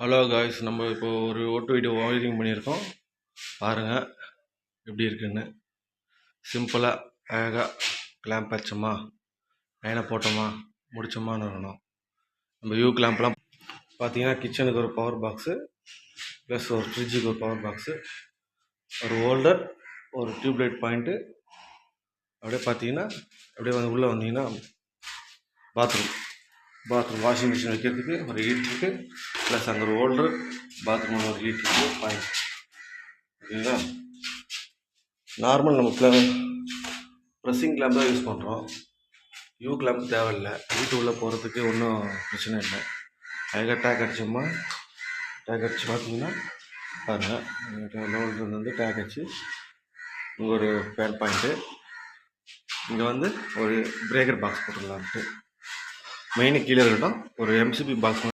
Hello guys, நம்ம இப்போ ஒரு ஓட்டு வீடியோ ஒயரிங் பண்ணியிருக்கோம். பாருங்கள் எப்படி இருக்குன்னு. சிம்பிளாக அழகாக கிளாம்ப் வச்சோமா, லைனை போட்டோமா, முடிச்சோமான்னு இருக்கணும். நம்ம யூ கிளாம்ப்லாம் பார்த்தீங்கன்னா கிச்சனுக்கு ஒரு பவர் பாக்ஸு, ப்ளஸ் ஒரு ஃப்ரிட்ஜுக்கு ஒரு பவர் பாக்ஸு, ஒரு ஹோல்டர், ஒரு டியூப்லைட் பாயிண்ட்டு. அப்படியே பார்த்தீங்கன்னா அப்படியே வந்து உள்ளே வந்தீங்கன்னா பாத்ரூம் வாஷிங் மிஷின் வைக்கிறதுக்கு ஒரு ஹீட்ருக்கு, ப்ளஸ் அங்கே ஒரு ஹோல்டர், பாத்ரூமில் ஒரு ஹீட்ருக்கு பாயிண்ட். ஓகேங்களா? நார்மல் நம்ம ப்ரெஸ்ஸிங் கிளாம்ப் தான் யூஸ் பண்ணுறோம். யூ கிளாம்ப் தேவையில்லை. வீட்டு உள்ளே போகிறதுக்கு ஒன்றும் பிரச்சனை இல்லை. அழகாக டேக் அடிச்சோமா, டேக் அடிச்சு பார்த்தீங்கன்னா பாருங்கள், ஹோல்டர் வந்து டேக் அடிச்சு இங்கே ஒரு பேன் பாயிண்ட்டு, இங்கே வந்து ஒரு பிரேக்கர் பாக்ஸ் போட்டுடலான்ட்டு. மெயினு கீழே இருக்கட்டும், ஒரு எம்சிபி பாக்ஸ்